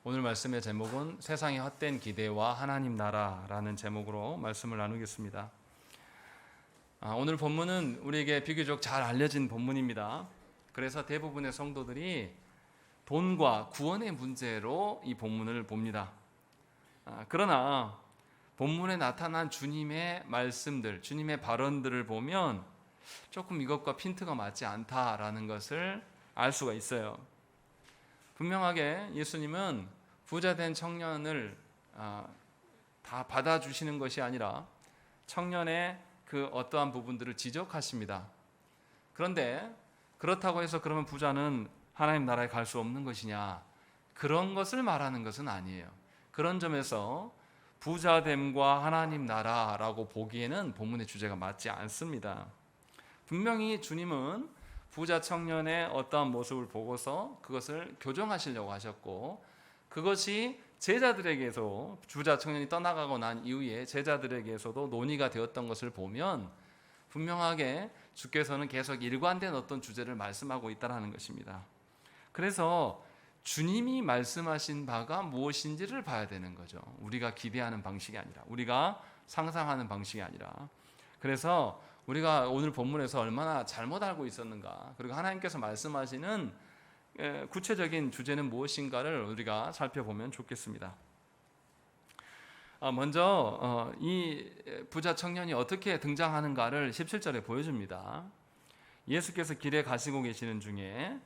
오늘 말씀의 제목은 세상의 헛된 기대와 하나님 나라라는 제목으로 말씀을 나누겠습니다. 오늘 본문은 우리에게 비교적 잘 알려진 본문입니다. 그래서 대부분의 성도들이 돈과 구원의 문제로 이 본문을 봅니다. 그러나 본문에 나타난 주님의 말씀들, 주님의 발언들을 보면 조금 이것과 핀트가 맞지 않다라는 것을 알 수가 있어요. 분명하게 예수님은 부자된 청년을 다 받아주시는 것이 아니라 청년의 그 어떠한 부분들을 지적하십니다. 그런데 그렇다고 해서 그러면 부자는 하나님 나라에 갈 수 없는 것이냐, 그런 것을 말하는 것은 아니에요. 그런 점에서 부자됨과 하나님 나라라고 보기에는 본문의 주제가 맞지 않습니다. 분명히 주님은 부자 청년의 어떠한 모습을 보고서 그것을 교정하시려고 하셨고, 그것이 제자들에게서 부자 청년이 떠나가고 난 이후에 제자들에게서도 논의가 되었던 것을 보면 분명하게 주께서는 계속 일관된 어떤 주제를 말씀하고 있다는 것입니다. 그래서 주님이 말씀하신 바가 무엇인지를 봐야 되는 거죠. 우리가 기대하는 방식이 아니라, 우리가 상상하는 방식이 아니라. 그래서 우리가 오늘 본문에서 얼마나 잘못 알고 있었는가, 그리고 하나님께서 말씀하시는 구체적인 주제는 무엇인가를 우리가 살펴보면 좋겠습니다. 먼저 이 부자 청년이 어떻게 등장하는가를 17절에 보여줍니다. 예수께서 길에 가시고 계시는 중에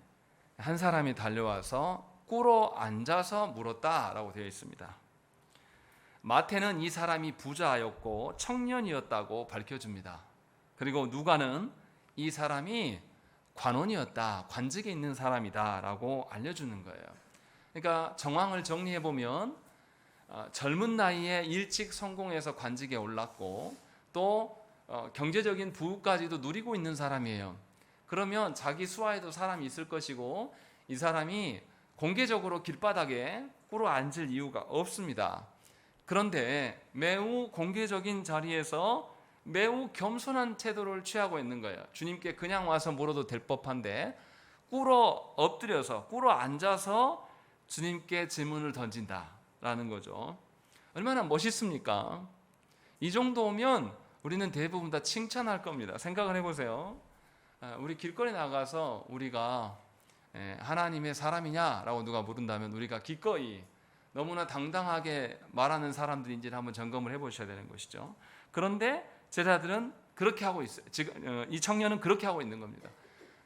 한 사람이 달려와서 꿇어 앉아서 물었다라고 되어 있습니다. 마태는 이 사람이 부자였고 청년이었다고 밝혀줍니다. 그리고 누가는 이 사람이 관원이었다, 관직에 있는 사람이다 라고 알려주는 거예요. 그러니까 정황을 정리해보면 젊은 나이에 일찍 성공해서 관직에 올랐고 또 경제적인 부까지도 누리고 있는 사람이에요. 그러면 자기 수하에도 사람이 있을 것이고 이 사람이 공개적으로 길바닥에 꿇어 앉을 이유가 없습니다. 그런데 매우 공개적인 자리에서 매우 겸손한 태도를 취하고 있는 거예요. 주님께 그냥 와서 물어도 될 법한데 꿇어 엎드려서 꿇어 앉아서 주님께 질문을 던진다라는 거죠. 얼마나 멋있습니까? 이 정도면 우리는 대부분 다 칭찬할 겁니다. 생각을 해보세요. 우리 길거리 나가서 우리가 하나님의 사람이냐라고 누가 물은다면 우리가 기꺼이 너무나 당당하게 말하는 사람들인지를 한번 점검을 해보셔야 되는 것이죠. 그런데 제자들은 그렇게 하고 있어요. 지금 이 청년은 그렇게 하고 있는 겁니다.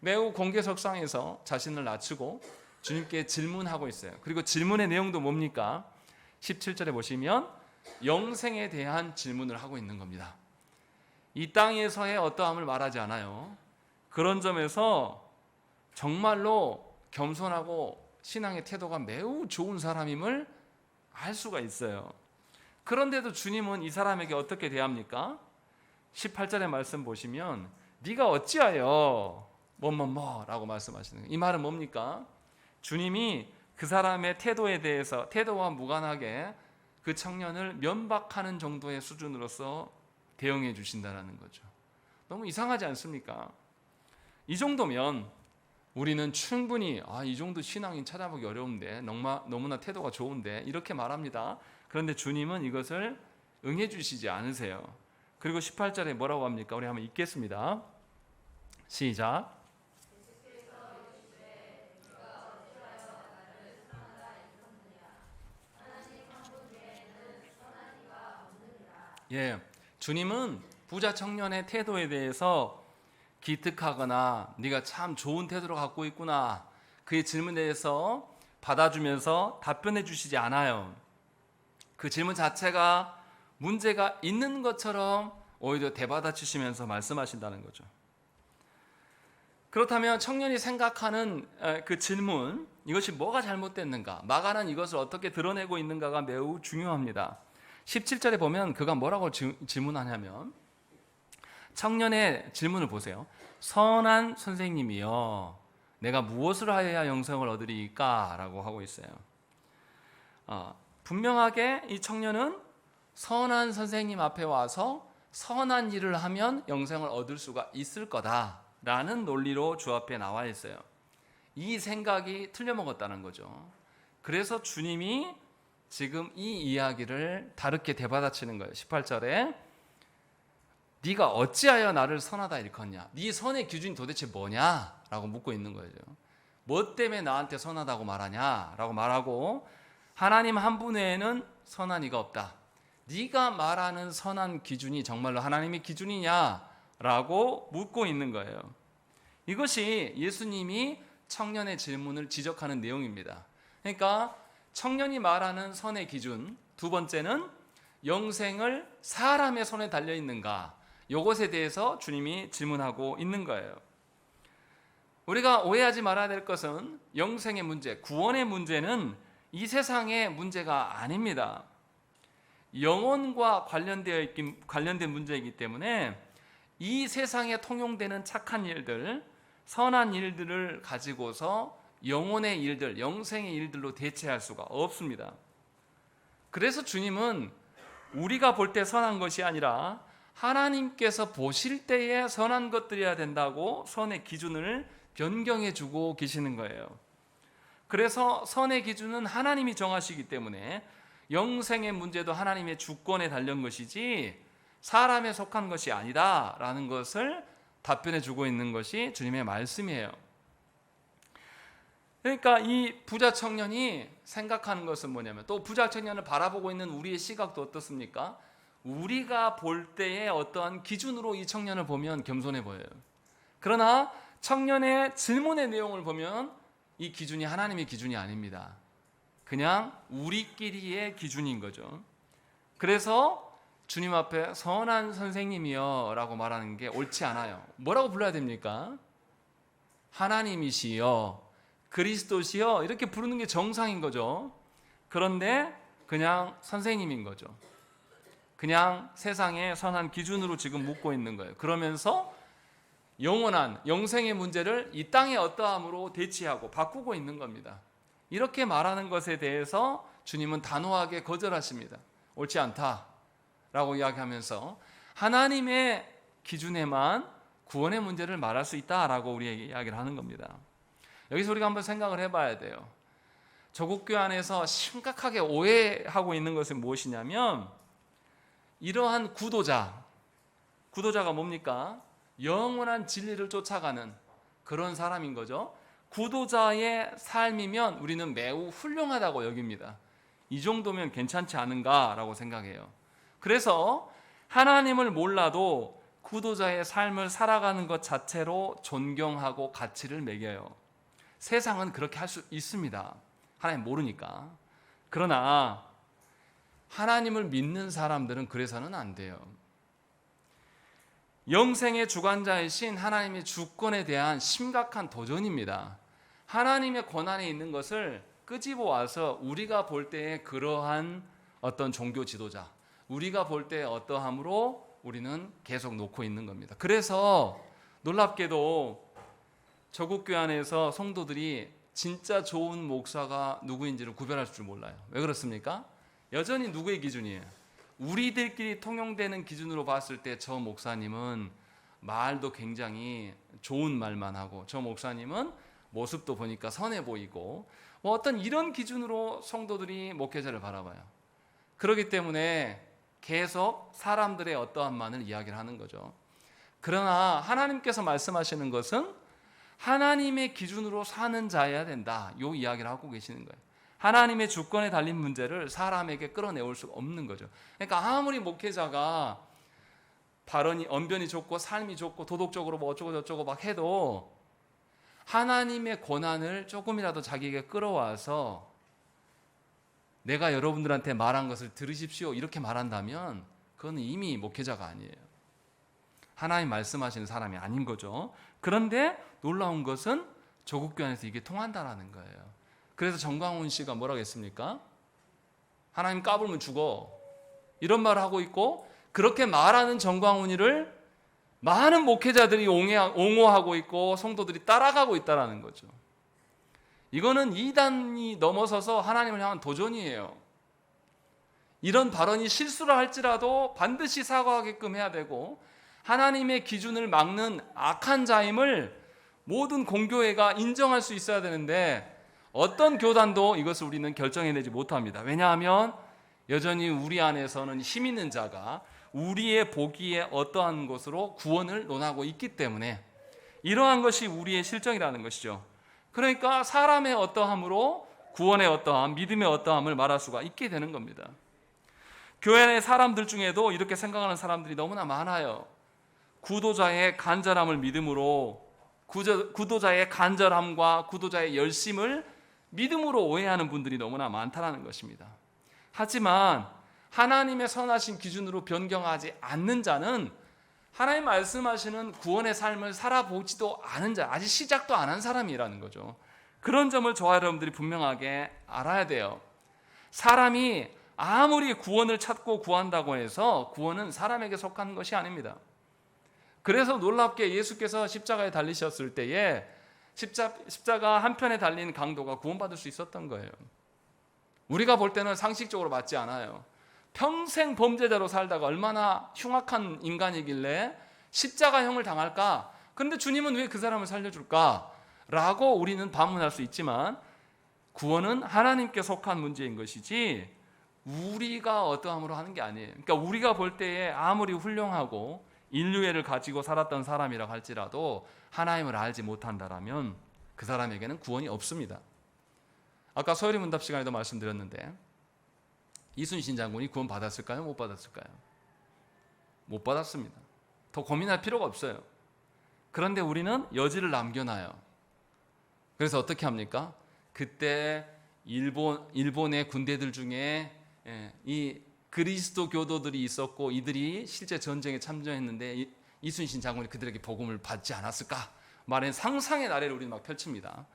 매우 공개석상에서 자신을 낮추고 주님께 질문하고 있어요. 그리고 질문의 내용도 뭡니까? 17절에 보시면 영생에 대한 질문을 하고 있는 겁니다. 이 땅에서의 어떠함을 말하지 않아요. 그런 점에서 정말로 겸손하고 신앙의 태도가 매우 좋은 사람임을 알 수가 있어요. 그런데도 주님은 이 사람에게 어떻게 대합니까? 18절의 말씀 보시면 네가 어찌하여 뭐라고 말씀하시는 거예요. 이 말은 뭡니까? 주님이 그 사람의 태도에 대해서 태도와 무관하게 그 청년을 면박하는 정도의 수준으로서 대응해 주신다는 거죠. 너무 이상하지 않습니까? 이 정도면 우리는 충분히 이 정도 신앙인 찾아보기 어려운데 너무나 태도가 좋은데 이렇게 말합니다. 그런데 주님은 이것을 응해 주시지 않으세요. 그리고 18절에 뭐라고 합니까? 우리 한번 읽겠습니다. 시작. 예, 주님은 부자 청년의 태도에 대해서 기특하거나 네가 참 좋은 태도를 갖고 있구나, 그의 질문에 대해서 받아주면서 답변해 주시지 않아요. 그 질문 자체가 문제가 있는 것처럼 오히려 되받아 주시면서 말씀하신다는 거죠. 그렇다면 청년이 생각하는 그 질문, 이것이 뭐가 잘못됐는가, 마가는 이것을 어떻게 드러내고 있는가가 매우 중요합니다. 17절에 보면 그가 뭐라고 질문하냐면 청년의 질문을 보세요. 선한 선생님이여, 내가 무엇을 하여야 영생을 얻으리까? 라고 하고 있어요. 분명하게 이 청년은 선한 선생님 앞에 와서 선한 일을 하면 영생을 얻을 수가 있을 거다라는 논리로 주 앞에 나와 있어요. 이 생각이 틀려먹었다는 거죠. 그래서 주님이 지금 이 이야기를 다르게 되받아치는 거예요. 18절에 네가 어찌하여 나를 선하다 일컫냐? 네 선의 기준이 도대체 뭐냐? 라고 묻고 있는 거죠. 뭐 때문에 나한테 선하다고 말하냐? 라고 말하고 하나님 한 분 외에는 선한 이가 없다. 네가 말하는 선한 기준이 정말로 하나님의 기준이냐? 라고 묻고 있는 거예요. 이것이 예수님이 청년의 질문을 지적하는 내용입니다. 그러니까 청년이 말하는 선의 기준, 두 번째는 영생을 사람의 손에 달려있는가, 이것에 대해서 주님이 질문하고 있는 거예요. 우리가 오해하지 말아야 될 것은 영생의 문제, 구원의 문제는 이 세상의 문제가 아닙니다. 영혼과 관련된 문제이기 때문에 이 세상에 통용되는 착한 일들, 선한 일들을 가지고서 영혼의 일들, 영생의 일들로 대체할 수가 없습니다. 그래서 주님은 우리가 볼 때 선한 것이 아니라 하나님께서 보실 때에 선한 것들이어야 된다고 선의 기준을 변경해 주고 계시는 거예요. 그래서 선의 기준은 하나님이 정하시기 때문에 영생의 문제도 하나님의 주권에 달린 것이지 사람에 속한 것이 아니다라는 것을 답변해 주고 있는 것이 주님의 말씀이에요. 그러니까 이 부자 청년이 생각하는 것은 뭐냐면, 또 부자 청년을 바라보고 있는 우리의 시각도 어떻습니까? 우리가 볼 때의 어떠한 기준으로 이 청년을 보면 겸손해 보여요. 그러나 청년의 질문의 내용을 보면 이 기준이 하나님의 기준이 아닙니다. 그냥 우리끼리의 기준인 거죠. 그래서 주님 앞에 선한 선생님이여 라고 말하는 게 옳지 않아요. 뭐라고 불러야 됩니까? 하나님이시여, 그리스도시여, 이렇게 부르는 게 정상인 거죠. 그런데 그냥 선생님인 거죠. 그냥 세상의 선한 기준으로 지금 묻고 있는 거예요. 그러면서 영원한 영생의 문제를 이 땅의 어떠함으로 대치하고 바꾸고 있는 겁니다. 이렇게 말하는 것에 대해서 주님은 단호하게 거절하십니다. 옳지 않다라고 이야기하면서 하나님의 기준에만 구원의 문제를 말할 수 있다라고 우리에게 이야기를 하는 겁니다. 여기서 우리가 한번 생각을 해봐야 돼요. 조국교회 안에서 심각하게 오해하고 있는 것은 무엇이냐면, 이러한 구도자가 뭡니까? 영원한 진리를 쫓아가는 그런 사람인 거죠. 구도자의 삶이면 우리는 매우 훌륭하다고 여깁니다. 이 정도면 괜찮지 않은가라고 생각해요. 그래서 하나님을 몰라도 구도자의 삶을 살아가는 것 자체로 존경하고 가치를 매겨요. 세상은 그렇게 할 수 있습니다. 하나님 모르니까. 그러나 하나님을 믿는 사람들은 그래서는 안 돼요. 영생의 주관자이신 하나님의 주권에 대한 심각한 도전입니다. 하나님의 권한에 있는 것을 끄집어 와서 우리가 볼 때의 그러한 어떤 종교 지도자, 우리가 볼 때 어떠함으로 우리는 계속 놓고 있는 겁니다. 그래서 놀랍게도 저국교회 안에서 성도들이 진짜 좋은 목사가 누구인지를 구별할 줄 몰라요. 왜 그렇습니까? 여전히 누구의 기준이에요? 우리들끼리 통용되는 기준으로 봤을 때 저 목사님은 말도 굉장히 좋은 말만 하고, 저 목사님은 모습도 보니까 선해 보이고, 뭐 어떤 이런 기준으로 성도들이 목회자를 바라봐요. 그렇기 때문에 계속 사람들의 어떠한만을 이야기를 하는 거죠. 그러나 하나님께서 말씀하시는 것은 하나님의 기준으로 사는 자여야 된다, 이 이야기를 하고 계시는 거예요. 하나님의 주권에 달린 문제를 사람에게 끌어내올 수가 없는 거죠. 그러니까 아무리 목회자가 발언이 언변이 좋고 삶이 좋고 도덕적으로 뭐 어쩌고 저쩌고 막 해도 하나님의 권한을 조금이라도 자기에게 끌어와서 내가 여러분들한테 말한 것을 들으십시오 이렇게 말한다면 그건 이미 목회자가 아니에요. 하나님 말씀하시는 사람이 아닌 거죠. 그런데 놀라운 것은 조국교회 안에서 이게 통한다라는 거예요. 그래서 정광훈 씨가 뭐라고 했습니까? 하나님 까불면 죽어, 이런 말을 하고 있고, 그렇게 말하는 정광훈이를 많은 목회자들이 옹호하고 있고 성도들이 따라가고 있다는 거죠. 이거는 이단이 넘어서서 하나님을 향한 도전이에요. 이런 발언이 실수를 할지라도 반드시 사과하게끔 해야 되고, 하나님의 기준을 막는 악한 자임을 모든 공교회가 인정할 수 있어야 되는데 어떤 교단도 이것을 우리는 결정해내지 못합니다. 왜냐하면 여전히 우리 안에서는 힘 있는 자가 우리의 보기에 어떠한 것으로 구원을 논하고 있기 때문에 이러한 것이 우리의 실정이라는 것이죠. 그러니까 사람의 어떠함으로 구원의 어떠함, 믿음의 어떠함을 말할 수가 있게 되는 겁니다. 교회 내 사람들 중에도 이렇게 생각하는 사람들이 너무나 많아요. 구도자의 간절함을 믿음으로, 구도자의 간절함과 구도자의 열심을 믿음으로 오해하는 분들이 너무나 많다는 것입니다. 하지만 하나님의 선하신 기준으로 변경하지 않는 자는 하나님 말씀하시는 구원의 삶을 살아보지도 않은 자, 아직 시작도 안 한 사람이라는 거죠. 그런 점을 저와 여러분들이 분명하게 알아야 돼요. 사람이 아무리 구원을 찾고 구한다고 해서 구원은 사람에게 속한 것이 아닙니다. 그래서 놀랍게 예수께서 십자가에 달리셨을 때에 십자가 한편에 달린 강도가 구원받을 수 있었던 거예요. 우리가 볼 때는 상식적으로 맞지 않아요. 평생 범죄자로 살다가 얼마나 흉악한 인간이길래 십자가형을 당할까? 그런데 주님은 왜 그 사람을 살려줄까? 라고 우리는 반문할 수 있지만 구원은 하나님께 속한 문제인 것이지 우리가 어떠함으로 하는 게 아니에요. 그러니까 우리가 볼 때에 아무리 훌륭하고 인류애를 가지고 살았던 사람이라 할지라도 하나님을 알지 못한다라면 그 사람에게는 구원이 없습니다. 아까 소요리 문답 시간에도 말씀드렸는데 이순신 장군이 구원 받았을까요? 못 받았을까요? 못 받았습니다. 더 고민할 필요가 없어요. 그런데 우리는 여지를 남겨놔요. 그래서 어떻게 합니까? 그때 일본의 군대들 중에 이 그리스도 교도들이 있었고 이들이 실제 전쟁에 참전했는데 이순신 장군이 그들에게 복음을 받지 않았을까? 말하는 상상의 나래를 우리는 막 펼칩니다.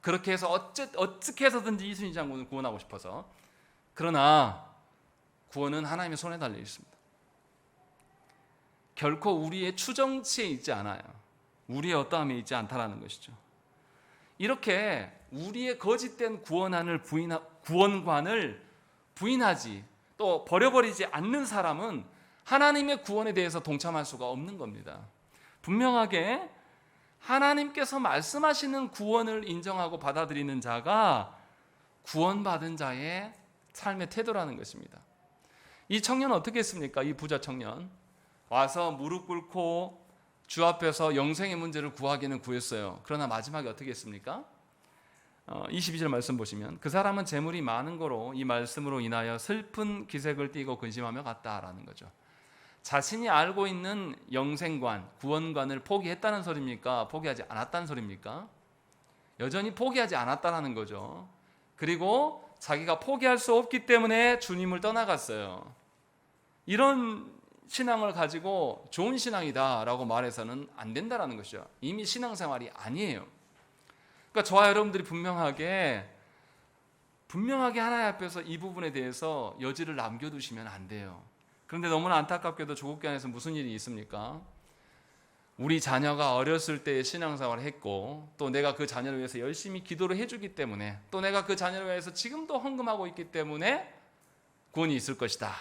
그렇게 해서 어떻게 해서든지 이순신 장군을 구원하고 싶어서. 그러나 구원은 하나님의 손에 달려 있습니다. 결코 우리의 추정치에 있지 않아요. 우리의 어떠함에 있지 않다라는 것이죠. 이렇게 우리의 거짓된 구원관을 부인하지 또 버려버리지 않는 사람은 하나님의 구원에 대해서 동참할 수가 없는 겁니다. 분명하게 하나님께서 말씀하시는 구원을 인정하고 받아들이는 자가 구원받은 자의 삶의 태도라는 것입니다. 이 청년은 어떻게 했습니까? 이 부자 청년 와서 무릎 꿇고 주 앞에서 영생의 문제를 구하기는 구했어요. 그러나 마지막에 어떻게 했습니까? 22절 말씀 보시면 그 사람은 재물이 많은 거로 이 말씀으로 인하여 슬픈 기색을 띠고 근심하며 갔다라는 거죠. 자신이 알고 있는 영생관, 구원관을 포기했다는 소리입니까? 포기하지 않았다는 소리입니까? 여전히 포기하지 않았다는 거죠. 그리고 자기가 포기할 수 없기 때문에 주님을 떠나갔어요. 이런 신앙을 가지고 좋은 신앙이다라고 말해서는 안 된다는 것이죠. 이미 신앙생활이 아니에요. 그러니까 저와 여러분들이 분명하게 하나님 앞에서 이 부분에 대해서 여지를 남겨두시면 안 돼요. 그런데 너무나 안타깝게도 조국교 안에서 무슨 일이 있습니까? 우리 자녀가 어렸을 때에 신앙생활을 했고 또 내가 그 자녀를 위해서 열심히 기도를 해주기 때문에 또 내가 그 자녀를 위해서 지금도 헌금하고 있기 때문에 구원이 있을 것이다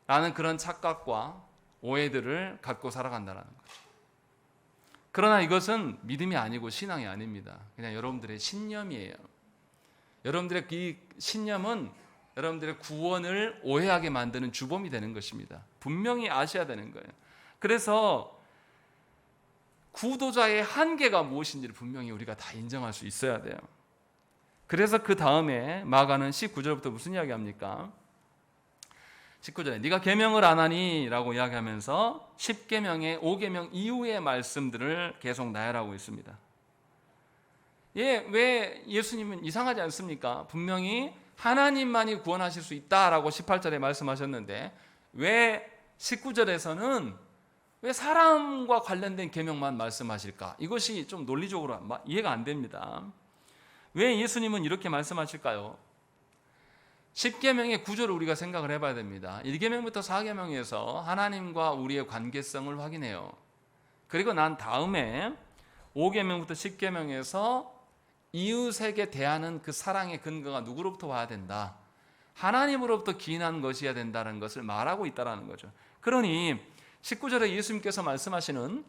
라는 그런 착각과 오해들을 갖고 살아간다는 거죠. 그러나 이것은 믿음이 아니고 신앙이 아닙니다. 그냥 여러분들의 신념이에요. 여러분들의 이 신념은 여러분들의 구원을 오해하게 만드는 주범이 되는 것입니다. 분명히 아셔야 되는 거예요. 그래서 구도자의 한계가 무엇인지를 분명히 우리가 다 인정할 수 있어야 돼요. 그래서 그 다음에 마가는 19절부터 무슨 이야기합니까? 19절에 네가 계명을 안 하니 라고 이야기하면서 10계명의 5계명 이후의 말씀들을 계속 나열하고 있습니다. 왜 예수님은 이상하지 않습니까? 분명히 하나님만이 구원하실 수 있다라고 18절에 말씀하셨는데 왜 19절에서는 왜 사람과 관련된 계명만 말씀하실까? 이것이 좀 논리적으로 이해가 안 됩니다. 왜 예수님은 이렇게 말씀하실까요? 10계명의 구조를 우리가 생각을 해봐야 됩니다. 1계명부터 4계명에서 하나님과 우리의 관계성을 확인해요. 그리고 난 다음에 5계명부터 10계명에서 이웃에게 대하는 그 사랑의 근거가 누구로부터 와야 된다. 하나님으로부터 기인한 것이어야 된다는 것을 말하고 있다는 거죠. 그러니 19절에 예수님께서 말씀하시는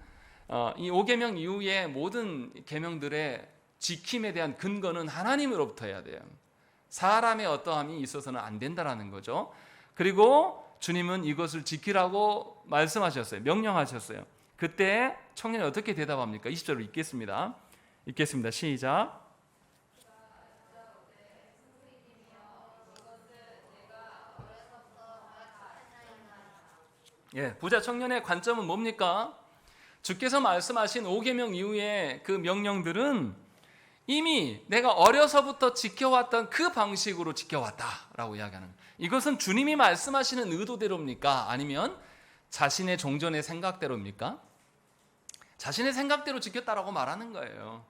이 5계명 이후의 모든 계명들의 지킴에 대한 근거는 하나님으로부터 해야 돼요. 사람의 어떠함이 있어서는 안 된다라는 거죠. 그리고 주님은 이것을 지키라고 말씀하셨어요. 명령하셨어요. 그때 청년이 어떻게 대답합니까? 20절로 읽겠습니다. 시작. 부자 청년의 관점은 뭡니까? 주께서 말씀하신 5계명 이후에 그 명령들은 이미 내가 어려서부터 지켜왔던 그 방식으로 지켜왔다라고 이야기하는 거예요. 이것은 주님이 말씀하시는 의도대로입니까? 아니면 자신의 종전의 생각대로입니까? 자신의 생각대로 지켰다라고 말하는 거예요.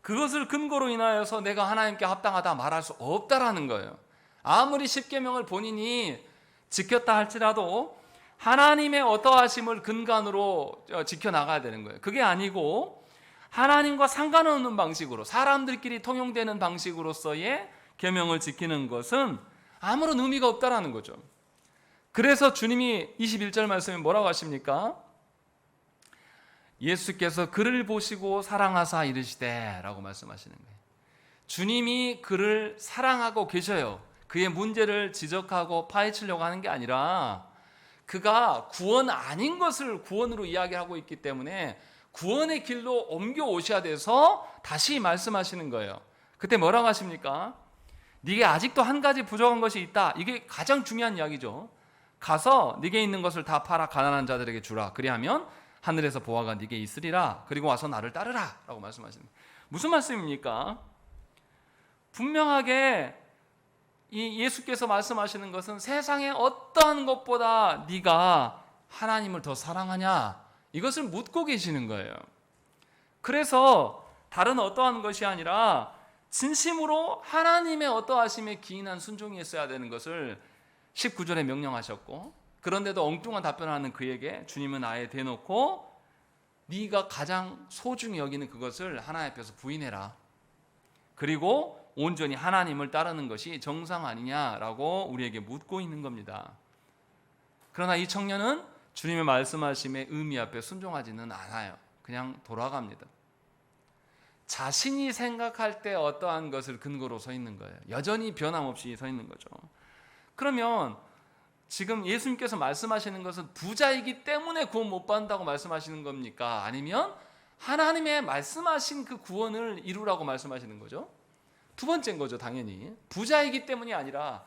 그것을 근거로 인하여서 내가 하나님께 합당하다 말할 수 없다라는 거예요. 아무리 10계명을 본인이 지켰다 할지라도 하나님의 어떠하심을 근간으로 지켜나가야 되는 거예요. 그게 아니고 하나님과 상관없는 방식으로 사람들끼리 통용되는 방식으로서의 계명을 지키는 것은 아무런 의미가 없다라는 거죠. 그래서 주님이 21절 말씀에 뭐라고 하십니까? 예수께서 그를 보시고 사랑하사 이르시되 라고 말씀하시는 거예요. 주님이 그를 사랑하고 계셔요. 그의 문제를 지적하고 파헤치려고 하는 게 아니라 그가 구원 아닌 것을 구원으로 이야기하고 있기 때문에 구원의 길로 옮겨 오셔야 돼서 다시 말씀하시는 거예요. 그때 뭐라고 하십니까? 네게 아직도 한 가지 부족한 것이 있다. 이게 가장 중요한 이야기죠. 가서 네게 있는 것을 다 팔아 가난한 자들에게 주라. 그리하면 하늘에서 보화가 네게 있으리라. 그리고 와서 나를 따르라 라고 말씀하시는 거예요. 무슨 말씀입니까? 분명하게 이 예수께서 말씀하시는 것은 세상의 어떠한 것보다 네가 하나님을 더 사랑하냐 이것을 묻고 계시는 거예요. 그래서 다른 어떠한 것이 아니라 진심으로 하나님의 어떠하심에 기인한 순종이 있어야 되는 것을 19절에 명령하셨고, 그런데도 엉뚱한 답변을 하는 그에게 주님은 아예 대놓고 네가 가장 소중히 여기는 그것을 하나님 앞에서 부인해라. 그리고 온전히 하나님을 따르는 것이 정상 아니냐라고 우리에게 묻고 있는 겁니다. 그러나 이 청년은 주님의 말씀하심의 의미 앞에 순종하지는 않아요. 그냥 돌아갑니다. 자신이 생각할 때 어떠한 것을 근거로 서 있는 거예요. 여전히 변함없이 서 있는 거죠. 그러면 지금 예수님께서 말씀하시는 것은 부자이기 때문에 구원 못 받는다고 말씀하시는 겁니까? 아니면 하나님의 말씀하신 그 구원을 이루라고 말씀하시는 거죠? 두 번째인 거죠, 당연히. 부자이기 때문이 아니라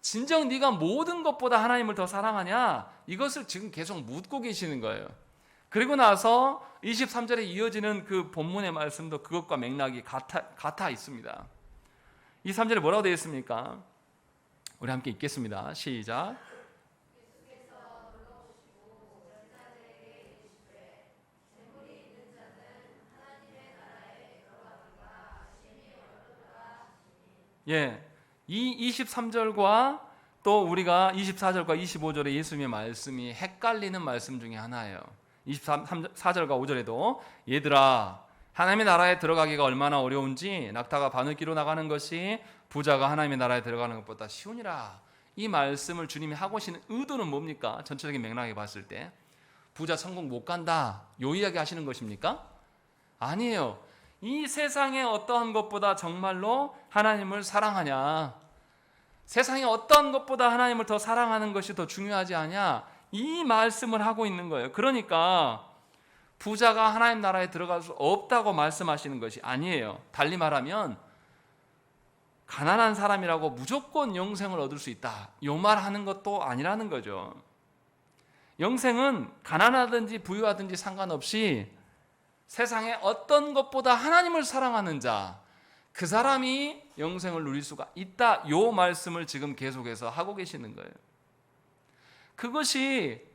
진정 네가 모든 것보다 하나님을 더 사랑하냐? 이것을 지금 계속 묻고 계시는 거예요. 그리고 나서 23절에 이어지는 그 본문의 말씀도 그것과 맥락이 같아 있습니다. 23절에 뭐라고 되어 있습니까? 우리 함께 읽겠습니다. 시작. 이 23절과 또 우리가 24절과 25절의 예수님의 말씀이 헷갈리는 말씀 중에 하나예요. 24절과 5절에도 얘들아 하나님의 나라에 들어가기가 얼마나 어려운지 낙타가 바늘기로 나가는 것이 부자가 하나님의 나라에 들어가는 것보다 쉬우니라. 이 말씀을 주님이 하고 계시는 의도는 뭡니까? 전체적인 맥락에 봤을 때 부자 천국 못 간다 요 이야기 하시는 것입니까? 아니에요. 이 세상의 어떠한 것보다 정말로 하나님을 사랑하냐, 세상의 어떠한 것보다 하나님을 더 사랑하는 것이 더 중요하지 않냐, 이 말씀을 하고 있는 거예요. 그러니까 부자가 하나님 나라에 들어갈 수 없다고 말씀하시는 것이 아니에요. 달리 말하면 가난한 사람이라고 무조건 영생을 얻을 수 있다 요 말하는 것도 아니라는 거죠. 영생은 가난하든지 부유하든지 상관없이 세상에 어떤 것보다 하나님을 사랑하는 자, 그 사람이 영생을 누릴 수가 있다 요 말씀을 지금 계속해서 하고 계시는 거예요. 그것이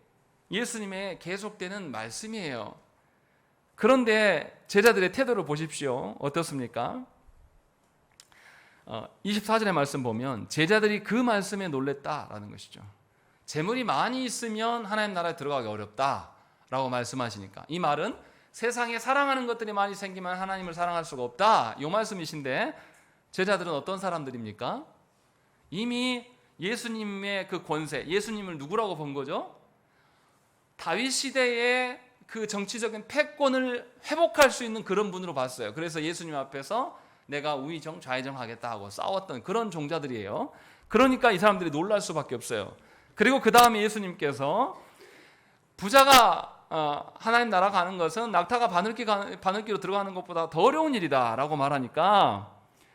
예수님의 계속되는 말씀이에요. 그런데 제자들의 태도를 보십시오. 어떻습니까? 24절의 말씀 보면 제자들이 그 말씀에 놀랬다라는 것이죠. 재물이 많이 있으면 하나님 나라에 들어가기 어렵다라고 말씀하시니까 이 말은 세상에 사랑하는 것들이 많이 생기면 하나님을 사랑할 수가 없다 이 말씀이신데, 제자들은 어떤 사람들입니까? 이미 예수님의 그 권세, 예수님을 누구라고 본 거죠? 다윗 시대의 그 정치적인 패권을 회복할 수 있는 그런 분으로 봤어요. 그래서 예수님 앞에서 내가 우의정 좌의정 하겠다 하고 싸웠던 그런 종자들이에요. 그러니까 이 사람들이 놀랄 수밖에 없어요. 그리고 그 다음에 예수님께서 부자가 하나님 나라 가는 것은 낙타가 바늘기로 들어가는 것보다 더 어려운 일이다 라고 말하니까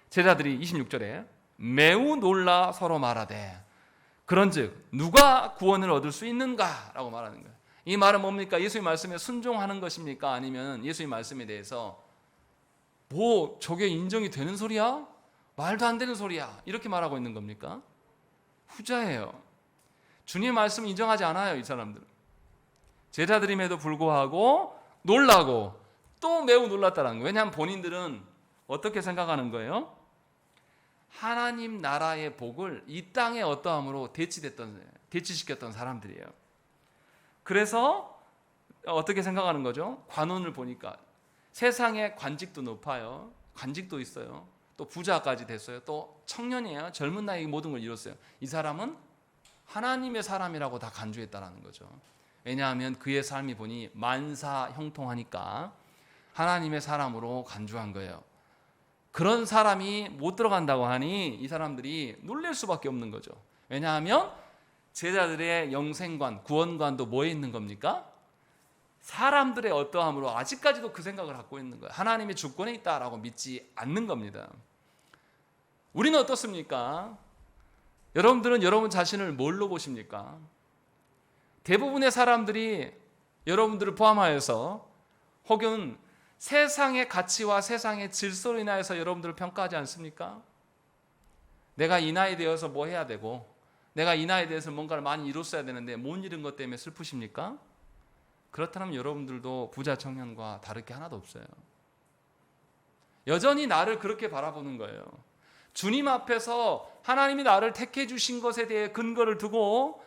제자들이 26절에 매우 놀라 서로 말하되 그런즉 누가 구원을 얻을 수 있는가 라고 말하는 거예요. 이 말은 뭡니까? 예수님 말씀에 순종하는 것입니까? 아니면 예수님 말씀에 대해서 뭐 저게 인정이 되는 소리야? 말도 안 되는 소리야 이렇게 말하고 있는 겁니까? 후자예요. 주님의 말씀 인정하지 않아요. 이 사람들은 제자들임에도 불구하고 놀라고 또 매우 놀랐다는 거예요. 왜냐하면 본인들은 어떻게 생각하는 거예요? 하나님 나라의 복을 이 땅의 어떠함으로 대치시켰던 사람들이에요. 그래서 어떻게 생각하는 거죠? 관원을 보니까 세상에 관직도 높아요. 관직도 있어요. 또 부자까지 됐어요. 또 청년이에요. 젊은 나이에 모든 걸 이뤘어요. 이 사람은 하나님의 사람이라고 다 간주했다는 거죠. 왜냐하면 그의 삶이 보니 만사 형통하니까 하나님의 사람으로 간주한 거예요. 그런 사람이 못 들어간다고 하니 이 사람들이 놀랄 수밖에 없는 거죠. 왜냐하면 제자들의 영생관, 구원관도 뭐에 있는 겁니까? 사람들의 어떠함으로 아직까지도 그 생각을 갖고 있는 거예요. 하나님의 주권에 있다라고 믿지 않는 겁니다. 우리는 어떻습니까? 여러분들은 여러분 자신을 뭘로 보십니까? 대부분의 사람들이 여러분들을 포함하여서 혹은 세상의 가치와 세상의 질서로 인하여서 여러분들을 평가하지 않습니까? 내가 이 나이 되어서 뭐 해야 되고 내가 이 나이에 대해서 뭔가를 많이 이뤘어야 되는데 못 이룬 것 때문에 슬프십니까? 그렇다면 여러분들도 부자 청년과 다를 게 하나도 없어요. 여전히 나를 그렇게 바라보는 거예요. 주님 앞에서 하나님이 나를 택해 주신 것에 대해 근거를 두고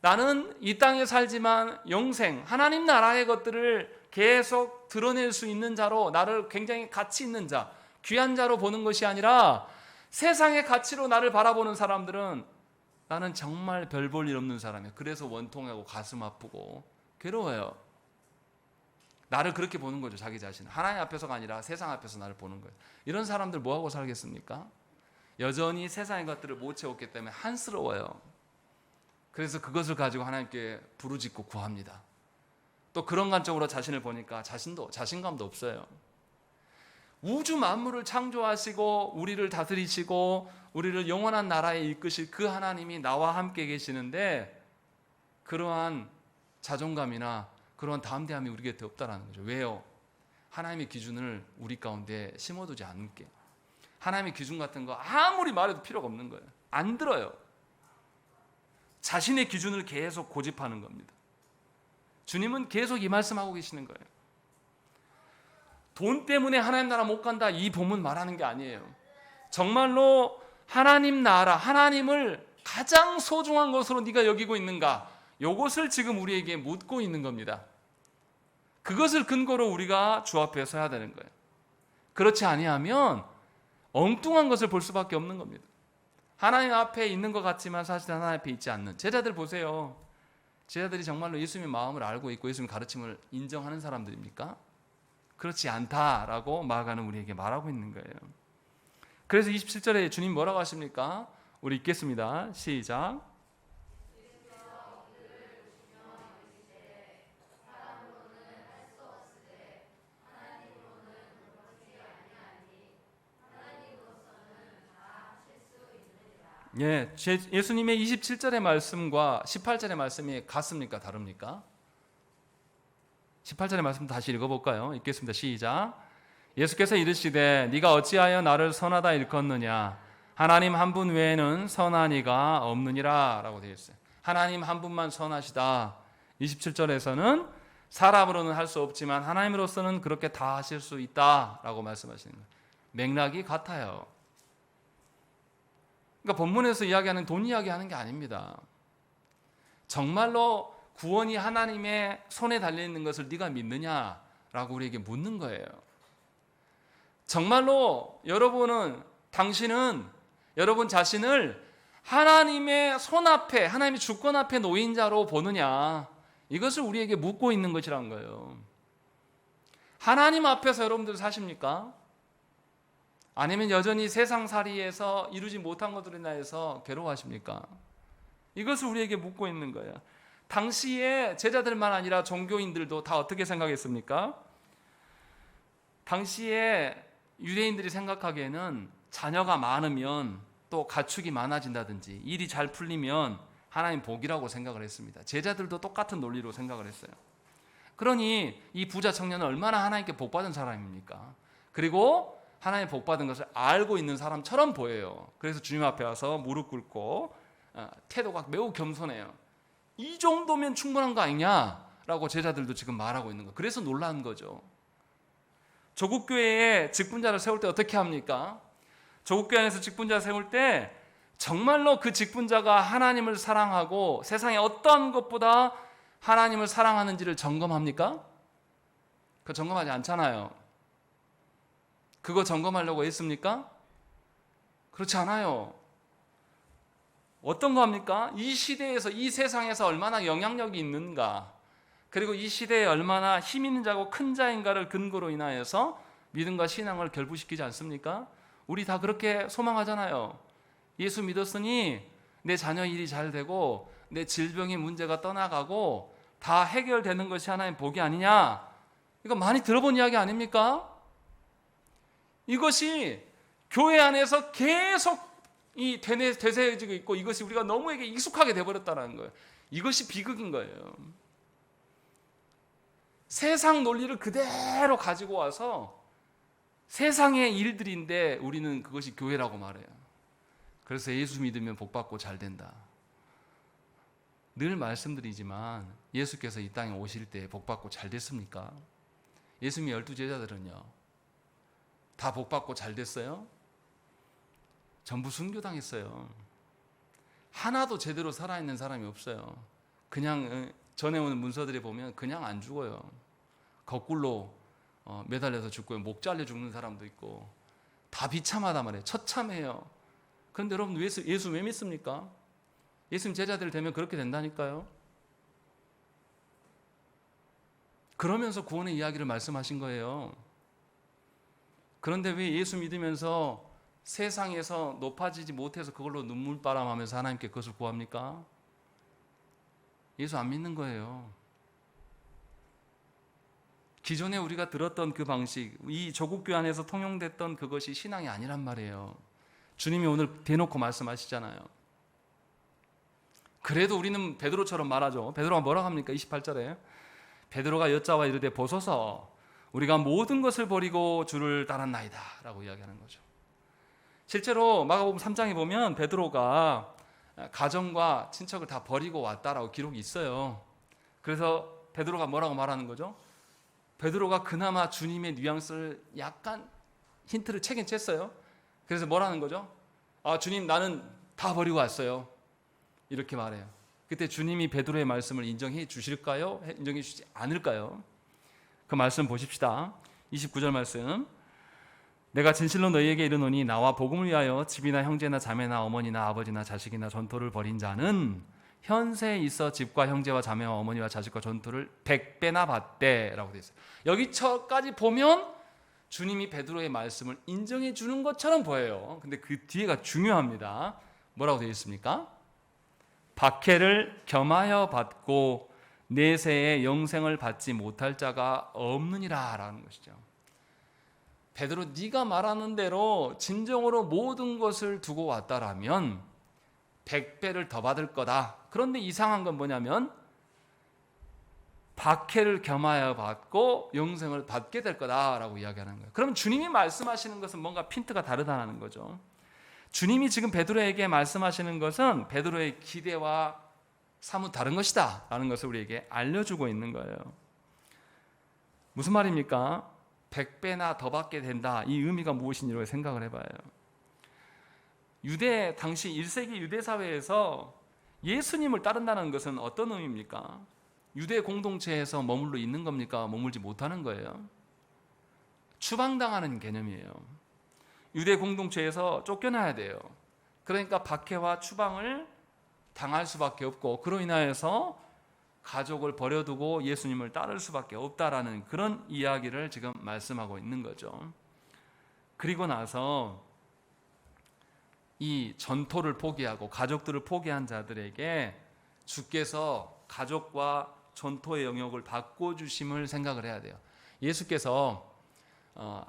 나는 이 땅에 살지만 영생, 하나님 나라의 것들을 계속 드러낼 수 있는 자로 나를 굉장히 가치 있는 자, 귀한 자로 보는 것이 아니라 세상의 가치로 나를 바라보는 사람들은 나는 정말 별 볼 일 없는 사람이야. 그래서 원통하고 가슴 아프고 괴로워요. 나를 그렇게 보는 거죠. 자기 자신을. 하나님 앞에서가 아니라 세상 앞에서 나를 보는 거예요. 이런 사람들 뭐하고 살겠습니까? 여전히 세상의 것들을 못 채웠기 때문에 한스러워요. 그래서 그것을 가지고 하나님께 부르짖고 구합니다. 또 그런 관점으로 자신을 보니까 자신감도 없어요. 우주 만물을 창조하시고 우리를 다스리시고 우리를 영원한 나라에 이끄실 그 하나님이 나와 함께 계시는데 그러한 자존감이나 그러한 담대함이 우리 곁에 없다라는 거죠. 왜요? 하나님의 기준을 우리 가운데 심어두지 않게. 하나님의 기준 같은 거 아무리 말해도 필요가 없는 거예요. 안 들어요. 자신의 기준을 계속 고집하는 겁니다. 주님은 계속 이 말씀하고 계시는 거예요. 돈 때문에 하나님 나라 못 간다 이 본문 말하는 게 아니에요. 정말로 하나님 나라, 하나님을 가장 소중한 것으로 네가 여기고 있는가? 이것을 지금 우리에게 묻고 있는 겁니다. 그것을 근거로 우리가 주 앞에 서야 되는 거예요. 그렇지 아니하면 엉뚱한 것을 볼 수밖에 없는 겁니다. 하나님 앞에 있는 것 같지만 사실 하나님 앞에 있지 않는 제자들 보세요. 제자들이 정말로 예수님의 마음을 알고 있고 예수님의 가르침을 인정하는 사람들입니까? 그렇지 않다라고 마가는 우리에게 말하고 있는 거예요. 그래서 27절에 주님 뭐라고 하십니까? 우리 읽겠습니다. 시작. 예, 예수님의 27절의 말씀과 18절의 말씀이 같습니까? 다릅니까? 18절의 말씀 다시 읽어볼까요? 읽겠습니다. 시작. 예수께서 이르시되 네가 어찌하여 나를 선하다 일컫느냐? 하나님 한 분 외에는 선한 이가 없느니라 라고 되어 있어요. 하나님 한 분만 선하시다. 27절에서는 사람으로는 할 수 없지만 하나님으로서는 그렇게 다 하실 수 있다라고 말씀하시는 거예요. 맥락이 같아요. 그러니까 본문에서 이야기하는 돈 이야기하는 게 아닙니다. 정말로 구원이 하나님의 손에 달려있는 것을 네가 믿느냐라고 우리에게 묻는 거예요. 정말로 당신은 여러분 자신을 하나님의 손 앞에, 하나님의 주권 앞에 놓인 자로 보느냐, 이것을 우리에게 묻고 있는 것이란 거예요. 하나님 앞에서 여러분들 사십니까? 아니면 여전히 세상살이에서 이루지 못한 것들에 인하여서 괴로워하십니까? 이것을 우리에게 묻고 있는 거예요. 당시에 제자들만 아니라 종교인들도 다 어떻게 생각했습니까? 당시에 유대인들이 생각하기에는 자녀가 많으면 또 가축이 많아진다든지 일이 잘 풀리면 하나님 복이라고 생각을 했습니다. 제자들도 똑같은 논리로 생각을 했어요. 그러니 이 부자 청년은 얼마나 하나님께 복받은 사람입니까? 그리고 하나님 복받은 것을 알고 있는 사람처럼 보여요. 그래서 주님 앞에 와서 무릎 꿇고 태도가 매우 겸손해요. 이 정도면 충분한 거 아니냐라고 제자들도 지금 말하고 있는 거예요. 그래서 놀란 거죠. 조국 교회에 직분자를 세울 때 어떻게 합니까? 조국 교회 안에서 직분자 세울 때 정말로 그 직분자가 하나님을 사랑하고 세상의 어떤 것보다 하나님을 사랑하는지를 점검합니까? 그거 점검하지 않잖아요. 그거 점검하려고 했습니까? 그렇지 않아요. 어떤 거 합니까? 이 시대에서, 이 세상에서 얼마나 영향력이 있는가, 그리고 이 시대에 얼마나 힘 있는 자고 큰 자인가를 근거로 인하여서 믿음과 신앙을 결부시키지 않습니까? 우리 다 그렇게 소망하잖아요. 예수 믿었으니 내 자녀 일이 잘 되고 내 질병의 문제가 떠나가고 다 해결되는 것이 하나님 복이 아니냐? 이거 많이 들어본 이야기 아닙니까? 이것이 교회 안에서 계속 되새어지고 있고 이것이 우리가 너무에게 익숙하게 돼버렸다는 거예요. 이것이 비극인 거예요. 세상 논리를 그대로 가지고 와서 세상의 일들인데 우리는 그것이 교회라고 말해요. 그래서 예수 믿으면 복받고 잘 된다. 늘 말씀드리지만 예수께서 이 땅에 오실 때 복받고 잘 됐습니까? 예수님의 12제자들은요 다 복받고 잘 됐어요? 전부 순교당했어요. 하나도 제대로 살아있는 사람이 없어요. 그냥 전해오는 문서들에 보면 그냥 안 죽어요. 거꾸로 매달려서 죽고요. 목 잘려 죽는 사람도 있고 다 비참하단 말이에요. 처참해요. 그런데 여러분 예수 왜 믿습니까? 예수님 제자들 되면 그렇게 된다니까요. 그러면서 구원의 이야기를 말씀하신 거예요. 그런데 왜 예수 믿으면서 세상에서 높아지지 못해서 그걸로 눈물바람하면서 하나님께 그것을 구합니까? 예수 안 믿는 거예요. 기존에 우리가 들었던 그 방식, 이 조국교회 안에서 통용됐던 그것이 신앙이 아니란 말이에요. 주님이 오늘 대놓고 말씀하시잖아요. 그래도 우리는 베드로처럼 말하죠. 베드로가 뭐라고 합니까? 28절에 베드로가 여짜와 이르되 보소서 우리가 모든 것을 버리고 주를 따랐나이다 라고 이야기하는 거죠. 실제로 마가복음 3장에 보면 베드로가 가정과 친척을 다 버리고 왔다라고 기록이 있어요. 그래서 베드로가 뭐라고 말하는 거죠? 베드로가 그나마 주님의 뉘앙스를 약간 힌트를 채긴 챘어요. 그래서 뭐라는 거죠? 주님 나는 다 버리고 왔어요. 이렇게 말해요. 그때 주님이 베드로의 말씀을 인정해 주실까요? 인정해 주지 않을까요? 그 말씀 보십시다. 29절 말씀. 내가 진실로 너희에게 이르노니 나와 복음을 위하여 집이나 형제나 자매나 어머니나 아버지나 자식이나 전토를 벌인 자는 현세에 있어 집과 형제와 자매와 어머니와 자식과 전토를 100배나 받대라고 되어 있어요. 여기까지 보면 주님이 베드로의 말씀을 인정해 주는 것처럼 보여요. 근데 그 뒤에가 중요합니다. 뭐라고 되어 있습니까? 박해를 겸하여 받고 내세에 영생을 받지 못할 자가 없느니라 라는 것이죠. 베드로 네가 말하는 대로 진정으로 모든 것을 두고 왔다라면 100배를 더 받을 거다. 그런데 이상한 건 뭐냐면 박해를 겸하여 받고 영생을 받게 될 거다라고 이야기하는 거예요. 그럼 주님이 말씀하시는 것은 뭔가 핀트가 다르다는 거죠. 주님이 지금 베드로에게 말씀하시는 것은 베드로의 기대와 사뭇 다른 것이다 라는 것을 우리에게 알려주고 있는 거예요. 무슨 말입니까? 100배나 더 받게 된다. 이 의미가 무엇인지 생각을 해봐요. 유대 당시 1세기 유대 사회에서 예수님을 따른다는 것은 어떤 의미입니까? 유대 공동체에서 머물러 있는 겁니까? 머물지 못하는 거예요? 추방당하는 개념이에요. 유대 공동체에서 쫓겨나야 돼요. 그러니까 박해와 추방을 당할 수밖에 없고 그로 인하여서 가족을 버려두고 예수님을 따를 수밖에 없다라는 그런 이야기를 지금 말씀하고 있는 거죠. 그리고 나서 이 전토를 포기하고 가족들을 포기한 자들에게 주께서 가족과 전토의 영역을 바꿔주심을 생각을 해야 돼요. 예수께서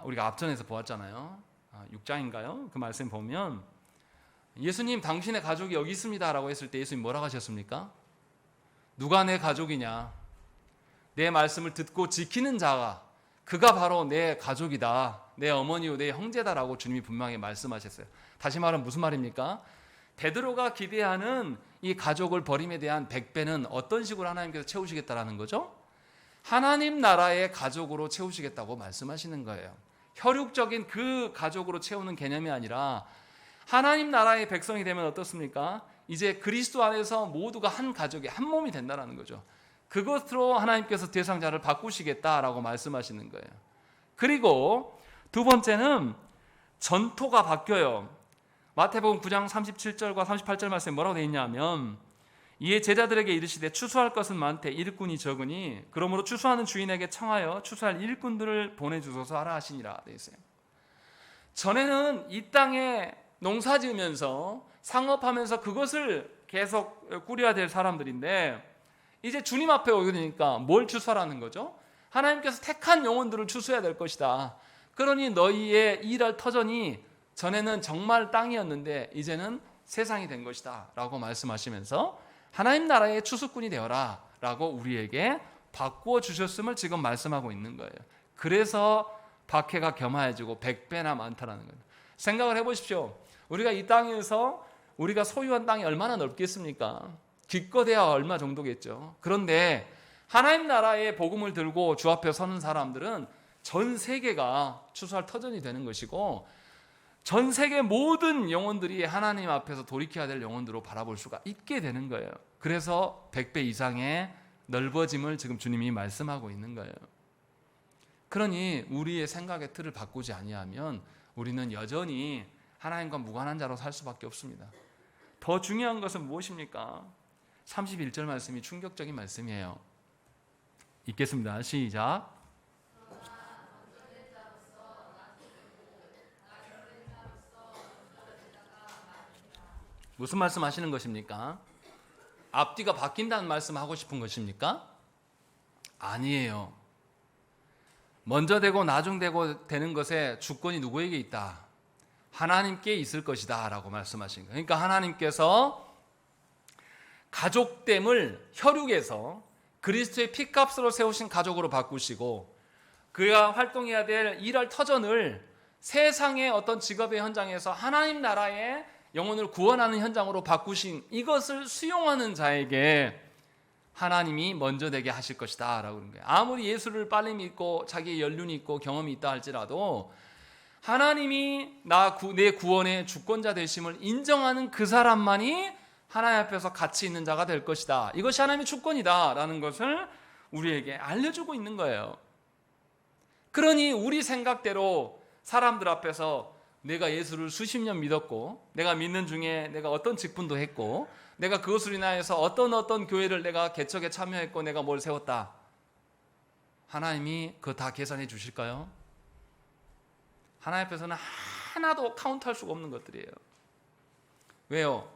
우리가 앞전에서 보았잖아요. 6장인가요? 그 말씀 보면 예수님 당신의 가족이 여기 있습니다 라고 했을 때 예수님 뭐라고 하셨습니까? 누가 내 가족이냐? 내 말씀을 듣고 지키는 자가 그가 바로 내 가족이다. 내 어머니요 내 형제다라고 주님이 분명히 말씀하셨어요. 다시 말하면 무슨 말입니까? 베드로가 기대하는 이 가족을 버림에 대한 100배는 어떤 식으로 하나님께서 채우시겠다라는 거죠? 하나님 나라의 가족으로 채우시겠다고 말씀하시는 거예요. 혈육적인 그 가족으로 채우는 개념이 아니라 하나님 나라의 백성이 되면 어떻습니까? 이제 그리스도 안에서 모두가 한 가족이 한 몸이 된다는 거죠. 그것으로 하나님께서 대상자를 바꾸시겠다라고 말씀하시는 거예요. 그리고 두 번째는 전토가 바뀌어요. 마태복음 9장 37절과 38절 말씀에 뭐라고 되어 있냐면 이에 제자들에게 이르시되 추수할 것은 많되 일꾼이 적으니 그러므로 추수하는 주인에게 청하여 추수할 일꾼들을 보내주소서 하라 하시니라 되어 있어요. 전에는 이 땅에 농사 지으면서 상업하면서 그것을 계속 꾸려야 될 사람들인데 이제 주님 앞에 오게 되니까 뭘 추수하라는 거죠? 하나님께서 택한 영혼들을 추수해야 될 것이다. 그러니 너희의 일할 터전이 전에는 정말 땅이었는데 이제는 세상이 된 것이다 라고 말씀하시면서 하나님 나라의 추수꾼이 되어라 라고 우리에게 바꾸어 주셨음을 지금 말씀하고 있는 거예요. 그래서 박해가 겸하여지고 100배나 많다라는 거예요. 생각을 해보십시오. 우리가 이 땅에서 우리가 소유한 땅이 얼마나 넓겠습니까? 기껏해야 얼마 정도겠죠. 그런데 하나님 나라의 복음을 들고 주 앞에 서는 사람들은 전 세계가 추수할 터전이 되는 것이고 전 세계 모든 영혼들이 하나님 앞에서 돌이켜야 될 영혼들로 바라볼 수가 있게 되는 거예요. 그래서 100배 이상의 넓어짐을 지금 주님이 말씀하고 있는 거예요. 그러니 우리의 생각의 틀을 바꾸지 아니하면 우리는 여전히 하나님과 무관한 자로 살 수밖에 없습니다. 더 중요한 것은 무엇입니까? 31절 말씀이 충격적인 말씀이에요. 읽겠습니다. 시작. 무슨 말씀 하시는 것입니까? 앞뒤가 바뀐다는 말씀 하고 싶은 것입니까? 아니에요. 먼저 되고 나중 되고 되는 것에 주권이 누구에게 있다? 하나님께 있을 것이다 라고 말씀하신 거예요. 그러니까 하나님께서 가족됨을 혈육에서 그리스도의 피값으로 세우신 가족으로 바꾸시고 그가 활동해야 될 일할 터전을 세상의 어떤 직업의 현장에서 하나님 나라의 영혼을 구원하는 현장으로 바꾸신 이것을 수용하는 자에게 하나님이 먼저 되게 하실 것이다 라고 그런 거예요. 아무리 예수를 빨리 믿고 자기의 연륜이 있고 경험이 있다 할지라도 하나님이 내 구원의 주권자 되심을 인정하는 그 사람만이 하나님 앞에서 가치 있는 자가 될 것이다. 이것이 하나님의 주권이다 라는 것을 우리에게 알려주고 있는 거예요. 그러니 우리 생각대로 사람들 앞에서 내가 예수를 수십 년 믿었고 내가 믿는 중에 내가 어떤 직분도 했고 내가 그것으로 인하여서 어떤 교회를 내가 개척에 참여했고 내가 뭘 세웠다. 하나님이 그거 다 계산해 주실까요? 하나님 앞에서는 하나도 카운트할 수가 없는 것들이에요. 왜요?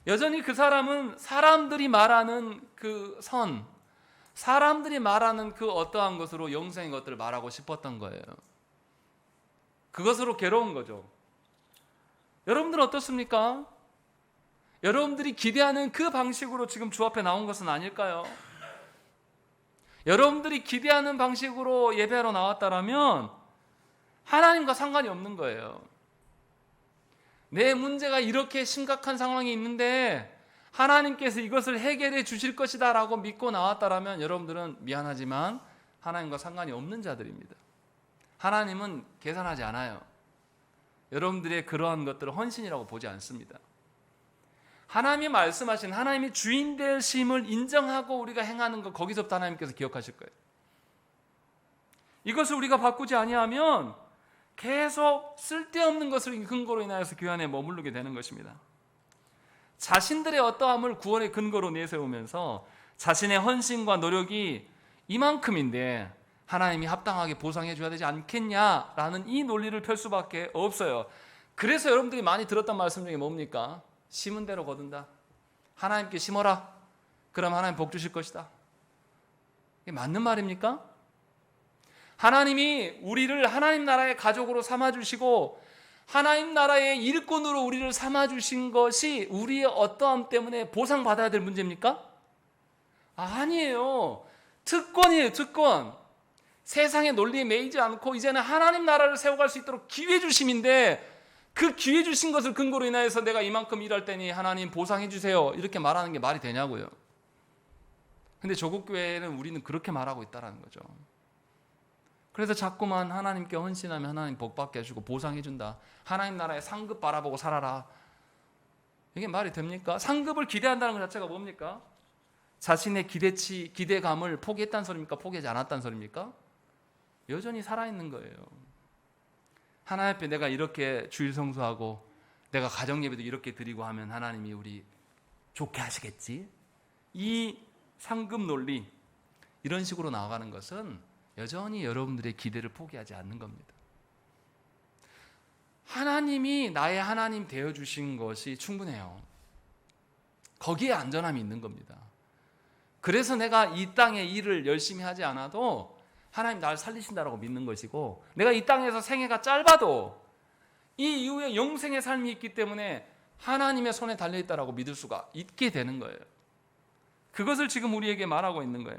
여전히 그 사람은 사람들이 말하는 그 선, 사람들이 말하는 그 어떠한 것으로 영생의 것들을 말하고 싶었던 거예요. 그것으로 괴로운 거죠. 여러분들은 어떻습니까? 여러분들이 기대하는 그 방식으로 지금 주 앞에 나온 것은 아닐까요? 여러분들이 기대하는 방식으로 예배하러 나왔다라면 하나님과 상관이 없는 거예요. 내 문제가 이렇게 심각한 상황이 있는데 하나님께서 이것을 해결해 주실 것이다 라고 믿고 나왔다라면 여러분들은 미안하지만 하나님과 상관이 없는 자들입니다. 하나님은 계산하지 않아요. 여러분들의 그러한 것들을 헌신이라고 보지 않습니다. 하나님이 말씀하신 하나님이 주인 되심을 인정하고 우리가 행하는 것, 거기서부터 하나님께서 기억하실 거예요. 이것을 우리가 바꾸지 아니하면 계속 쓸데없는 것을 근거로 인하여서 교회 안에 머무르게 되는 것입니다. 자신들의 어떠함을 구원의 근거로 내세우면서 자신의 헌신과 노력이 이만큼인데 하나님이 합당하게 보상해 줘야 되지 않겠냐라는 이 논리를 펼 수밖에 없어요. 그래서 여러분들이 많이 들었던 말씀 중에 뭡니까? 심은 대로 거둔다. 하나님께 심어라. 그럼 하나님 복 주실 것이다. 이게 맞는 말입니까? 하나님이 우리를 하나님 나라의 가족으로 삼아주시고 하나님 나라의 일꾼으로 우리를 삼아주신 것이 우리의 어떠함 때문에 보상받아야 될 문제입니까? 아니에요. 특권이에요, 특권. 세상의 논리에 매이지 않고 이제는 하나님 나라를 세워갈 수 있도록 기회 주심인데 그 기회 주신 것을 근거로 인하여서 내가 이만큼 일할 테니 하나님 보상해 주세요. 이렇게 말하는 게 말이 되냐고요. 근데 조국 교회는 우리는 그렇게 말하고 있다는 거죠. 그래서 자꾸만 하나님께 헌신하면 하나님 복 받게 해주고 보상해 준다. 하나님 나라의 상급 바라보고 살아라. 이게 말이 됩니까? 상급을 기대한다는 것 자체가 뭡니까? 자신의 기대감을 포기했다는 소리입니까? 포기하지 않았다는 소리입니까? 여전히 살아있는 거예요. 하나님 앞에 내가 이렇게 주일 성수하고 내가 가정 예배도 이렇게 드리고 하면 하나님이 우리 좋게 하시겠지? 이 상급 논리, 이런 식으로 나아가는 것은 여전히 여러분들의 기대를 포기하지 않는 겁니다. 하나님이 나의 하나님 되어주신 것이 충분해요. 거기에 안전함이 있는 겁니다. 그래서 내가 이 땅의 일을 열심히 하지 않아도 하나님 나를 살리신다라고 믿는 것이고, 내가 이 땅에서 생애가 짧아도 이 이후에 영생의 삶이 있기 때문에 하나님의 손에 달려있다라고 믿을 수가 있게 되는 거예요. 그것을 지금 우리에게 말하고 있는 거예요.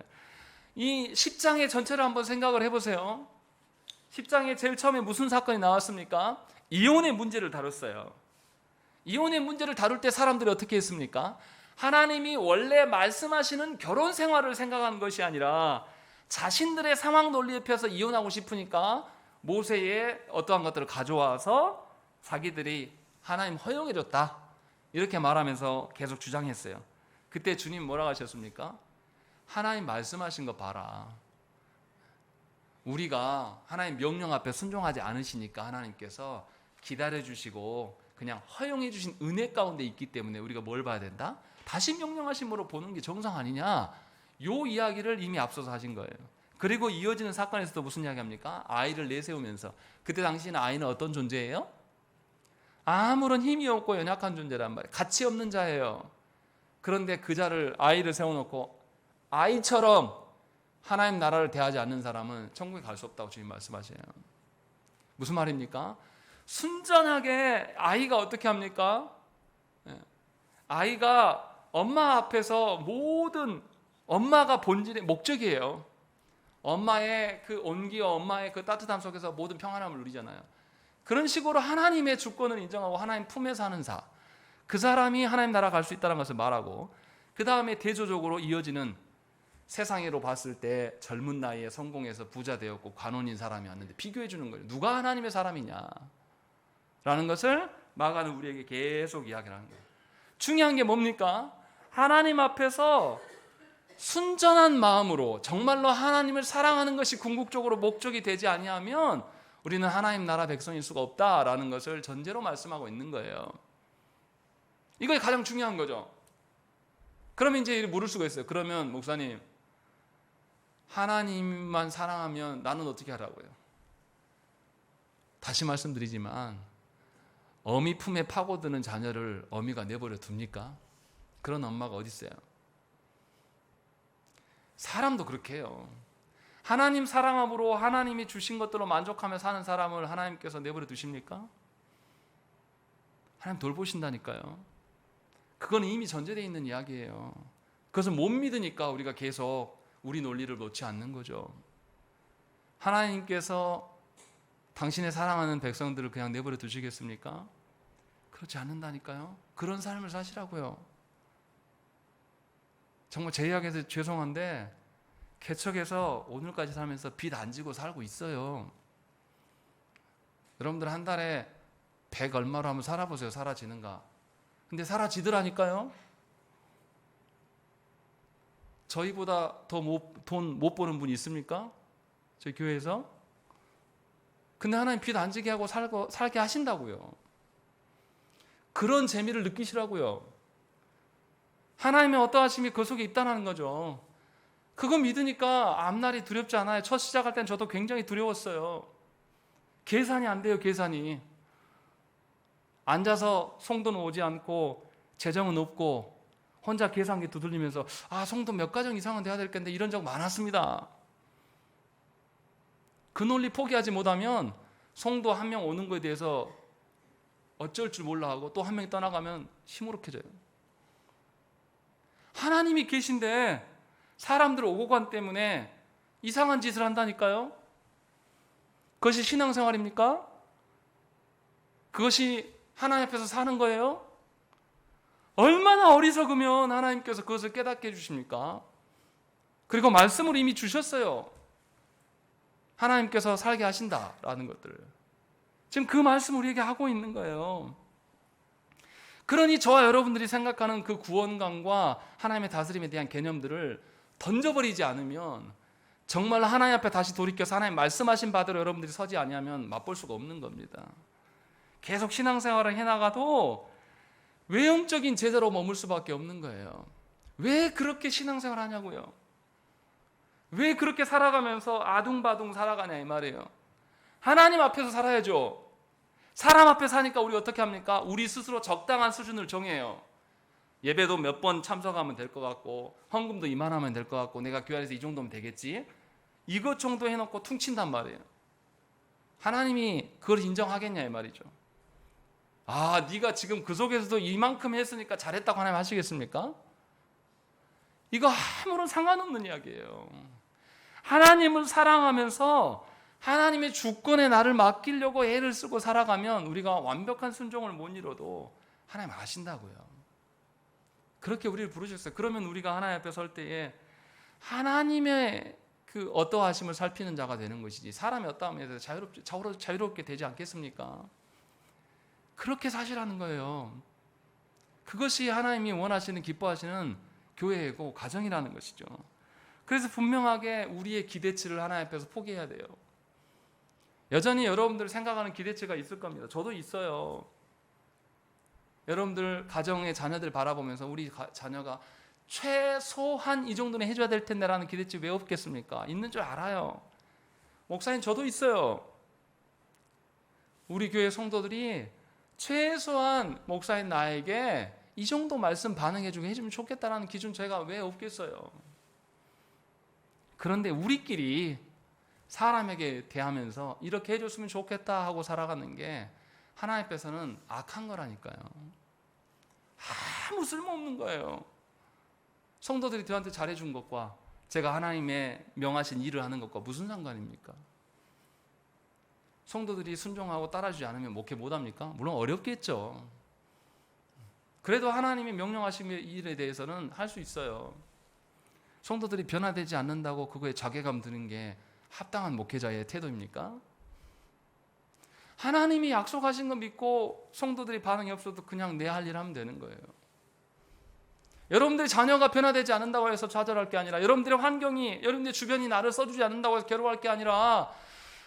이 10장의 전체를 한번 생각을 해보세요. 10장에 제일 처음에 무슨 사건이 나왔습니까? 이혼의 문제를 다뤘어요. 이혼의 문제를 다룰 때 사람들이 어떻게 했습니까? 하나님이 원래 말씀하시는 결혼 생활을 생각한 것이 아니라 자신들의 상황 논리에 펴서 이혼하고 싶으니까 모세의 어떠한 것들을 가져와서 자기들이 하나님 허용해 줬다, 이렇게 말하면서 계속 주장했어요. 그때 주님 뭐라고 하셨습니까? 하나님 말씀하신 거 봐라. 우리가 하나님 명령 앞에 순종하지 않으시니까 하나님께서 기다려주시고 그냥 허용해 주신 은혜 가운데 있기 때문에 우리가 뭘 봐야 된다? 다시 명령하심으로 보는 게 정상 아니냐? 요 이야기를 이미 앞서서 하신 거예요. 그리고 이어지는 사건에서도 무슨 이야기합니까? 아이를 내세우면서, 그때 당시에는 아이는 어떤 존재예요? 아무런 힘이 없고 연약한 존재란 말이에요. 가치 없는 자예요. 그런데 그 자를, 아이를 세워놓고 아이처럼 하나님 나라를 대하지 않는 사람은 천국에 갈 수 없다고 주님 말씀하세요. 무슨 말입니까? 순전하게 아이가 어떻게 합니까? 아이가 엄마 앞에서 모든, 엄마가 본질의 목적이에요. 엄마의 그 온기와 엄마의 그 따뜻함 속에서 모든 평안함을 누리잖아요. 그런 식으로 하나님의 주권을 인정하고 하나님 품에 사는 자, 그 사람이 하나님 나라 갈 수 있다는 것을 말하고, 그 다음에 대조적으로 이어지는, 세상으로 봤을 때 젊은 나이에 성공해서 부자 되었고 관원인 사람이 왔는데 비교해 주는 거예요. 누가 하나님의 사람이냐 라는 것을 마가는 우리에게 계속 이야기를 하는 거예요. 중요한 게 뭡니까? 하나님 앞에서 순전한 마음으로 정말로 하나님을 사랑하는 것이 궁극적으로 목적이 되지 아니하면 우리는 하나님 나라 백성일 수가 없다라는 것을 전제로 말씀하고 있는 거예요. 이게 가장 중요한 거죠. 그러면 이제 물을 수가 있어요. 그러면 목사님, 하나님만 사랑하면 나는 어떻게 하라고요? 다시 말씀드리지만 어미 품에 파고드는 자녀를 어미가 내버려 둡니까? 그런 엄마가 어디 있어요? 사람도 그렇게 해요. 하나님 사랑함으로 하나님이 주신 것들로 만족하며 사는 사람을 하나님께서 내버려 두십니까? 하나님 돌보신다니까요. 그건 이미 전제되어 있는 이야기예요. 그것을 못 믿으니까 우리가 계속 우리 논리를 놓지 않는 거죠. 하나님께서 당신의 사랑하는 백성들을 그냥 내버려 두시겠습니까? 그렇지 않는다니까요. 그런 삶을 사시라고요. 정말 제 이야기에서 죄송한데 개척해서 오늘까지 살면서 빚 안 지고 살고 있어요. 여러분들 한 달에 100 얼마로 한번 살아보세요. 사라지는가? 근데 사라지더라니까요. 저희보다 더 돈 못 버는 분이 있습니까? 저희 교회에서? 근데 하나님 빚 안 지게 하고 살게 하신다고요. 그런 재미를 느끼시라고요. 하나님의 어떠하심이 그 속에 있다는 거죠. 그거 믿으니까 앞날이 두렵지 않아요. 첫 시작할 땐 저도 굉장히 두려웠어요. 계산이 안 돼요, 계산이. 앉아서 송도는 오지 않고 재정은 없고 혼자 계산기 두들리면서 송도 몇 가정 이상은 돼야 될 텐데 이런 적 많았습니다. 그 논리 포기하지 못하면 송도 한 명 오는 거에 대해서 어쩔 줄 몰라 하고 또 한 명이 떠나가면 시무룩해져요. 하나님이 계신데 사람들 오고 간 때문에 이상한 짓을 한다니까요. 그것이 신앙생활입니까? 그것이 하나님 앞에서 사는 거예요? 얼마나 어리석으면 하나님께서 그것을 깨닫게 해주십니까? 그리고 말씀을 이미 주셨어요. 하나님께서 살게 하신다라는 것들을. 지금 그 말씀을 우리에게 하고 있는 거예요. 그러니 저와 여러분들이 생각하는 그 구원관과 하나님의 다스림에 대한 개념들을 던져버리지 않으면 정말 하나님 앞에 다시 돌이켜서 하나님 말씀하신 바대로 여러분들이 서지 아니하면 맛볼 수가 없는 겁니다. 계속 신앙생활을 해나가도 외형적인 제자로 머물 수밖에 없는 거예요. 왜 그렇게 신앙생활을 하냐고요. 왜 그렇게 살아가면서 아둥바둥 살아가냐 이 말이에요. 하나님 앞에서 살아야죠. 사람 앞에 사니까 우리 어떻게 합니까? 우리 스스로 적당한 수준을 정해요. 예배도 몇 번 참석하면 될 것 같고 헌금도 이만하면 될 것 같고 내가 교회 안에서 이 정도면 되겠지. 이것 정도 해놓고 퉁친단 말이에요. 하나님이 그걸 인정하겠냐 이 말이죠. 네가 지금 그 속에서도 이만큼 했으니까 잘했다고 하나님 하시겠습니까? 이거 아무런 상관없는 이야기예요. 하나님을 사랑하면서 하나님의 주권에 나를 맡기려고 애를 쓰고 살아가면 우리가 완벽한 순종을 못 이뤄도 하나님 아신다고요. 그렇게 우리를 부르셨어요. 그러면 우리가 하나님 앞에 설 때에 하나님의 그 어떠하심을 살피는 자가 되는 것이지 사람이 어떠함에 대해서 자유롭게 되지 않겠습니까? 그렇게 사시라는 거예요. 그것이 하나님이 원하시는 기뻐하시는 교회이고 가정이라는 것이죠. 그래서 분명하게 우리의 기대치를 하나님 앞에서 포기해야 돼요. 여전히 여러분들 생각하는 기대치가 있을 겁니다. 저도 있어요. 여러분들 가정의 자녀들 바라보면서 우리 자녀가 최소한 이 정도는 해줘야 될 텐데라는 기대치 왜 없겠습니까? 있는 줄 알아요. 목사님 저도 있어요. 우리 교회 성도들이 최소한 목사인 나에게 이 정도 말씀 반응해주고 해주면 좋겠다라는 기준 제가 왜 없겠어요. 그런데 우리끼리 사람에게 대하면서 이렇게 해줬으면 좋겠다 하고 살아가는 게 하나님 앞에서는 악한 거라니까요. 아무 쓸모없는 거예요. 성도들이 저한테 잘해준 것과 제가 하나님의 명하신 일을 하는 것과 무슨 상관입니까? 성도들이 순종하고 따라주지 않으면 목회 못합니까? 물론 어렵겠죠. 그래도 하나님이 명령하신 일에 대해서는 할 수 있어요. 성도들이 변화되지 않는다고 그거에 자괴감 드는 게 합당한 목회자의 태도입니까? 하나님이 약속하신 거 믿고 성도들이 반응이 없어도 그냥 내 할 일 하면 되는 거예요. 여러분들의 자녀가 변화되지 않는다고 해서 좌절할 게 아니라 여러분들의 환경이, 여러분들의 주변이 나를 써주지 않는다고 해서 괴로워할 게 아니라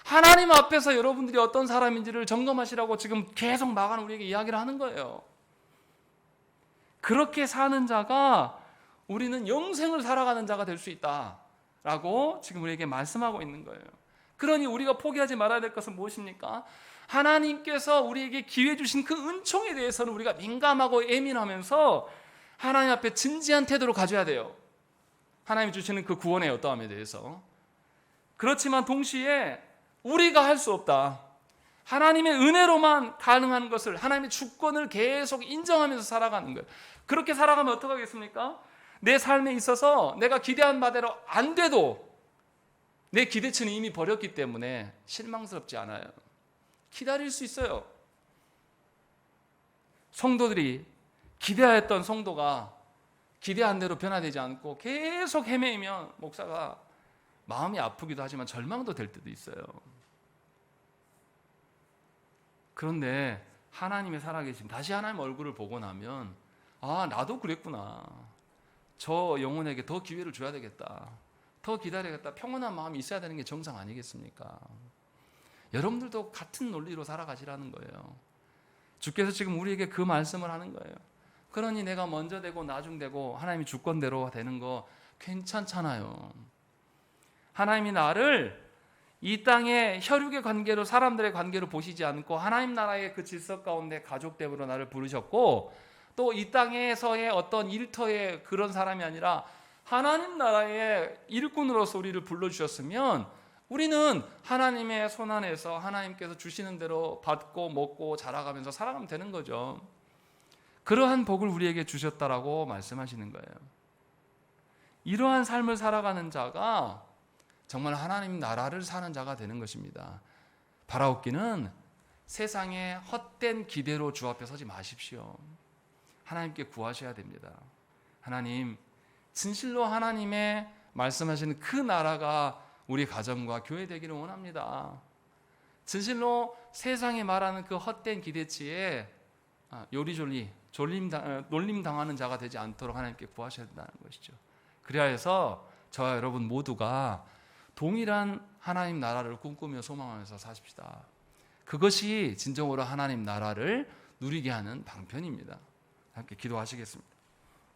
하나님 앞에서 여러분들이 어떤 사람인지를 점검하시라고 지금 계속 마가는 우리에게 이야기를 하는 거예요. 그렇게 사는 자가 우리는 영생을 살아가는 자가 될 수 있다라고 지금 우리에게 말씀하고 있는 거예요. 그러니 우리가 포기하지 말아야 될 것은 무엇입니까? 하나님께서 우리에게 기회 주신 그 은총에 대해서는 우리가 민감하고 예민하면서 하나님 앞에 진지한 태도를 가져야 돼요. 하나님이 주시는 그 구원의 어떠함에 대해서. 그렇지만 동시에 우리가 할 수 없다. 하나님의 은혜로만 가능한 것을, 하나님의 주권을 계속 인정하면서 살아가는 거예요. 그렇게 살아가면 어떻게 하겠습니까? 내 삶에 있어서 내가 기대한 바대로 안 돼도 내 기대치는 이미 버렸기 때문에 실망스럽지 않아요. 기다릴 수 있어요. 성도들이 기대하였던 성도가 기대한 대로 변화되지 않고 계속 헤매이면 목사가 마음이 아프기도 하지만 절망도 될 때도 있어요. 그런데 하나님의 살아계심, 다시 하나님 얼굴을 보고 나면 나도 그랬구나. 저 영혼에게 더 기회를 줘야 되겠다. 더 기다려야겠다. 평온한 마음이 있어야 되는 게 정상 아니겠습니까? 여러분들도 같은 논리로 살아가시라는 거예요. 주께서 지금 우리에게 그 말씀을 하는 거예요. 그러니 내가 먼저 되고 나중 되고 하나님이 주권대로 되는 거 괜찮잖아요. 하나님이 나를 이 땅의 혈육의 관계로, 사람들의 관계로 보시지 않고 하나님 나라의 그 질서 가운데 가족됨으로 나를 부르셨고, 또 이 땅에서의 어떤 일터의 그런 사람이 아니라 하나님 나라의 일꾼으로서 우리를 불러주셨으면 우리는 하나님의 손 안에서 하나님께서 주시는 대로 받고 먹고 자라가면서 살아가면 되는 거죠. 그러한 복을 우리에게 주셨다라고 말씀하시는 거예요. 이러한 삶을 살아가는 자가 정말 하나님 나라를 사는 자가 되는 것입니다. 바라옵기는 세상의 헛된 기대로 주 앞에 서지 마십시오. 하나님께 구하셔야 됩니다. 하나님, 진실로 하나님의 말씀하시는 그 나라가 우리 가정과 교회 되기를 원합니다. 진실로 세상이 말하는 그 헛된 기대치에 요리조리 놀림당하는 자가 되지 않도록 하나님께 구하셔야 된다는 것이죠. 그래야 해서 저와 여러분 모두가 동일한 하나님 나라를 꿈꾸며 소망하면서 사십시다. 그것이 진정으로 하나님 나라를 누리게 하는 방편입니다. 함께 기도하시겠습니다.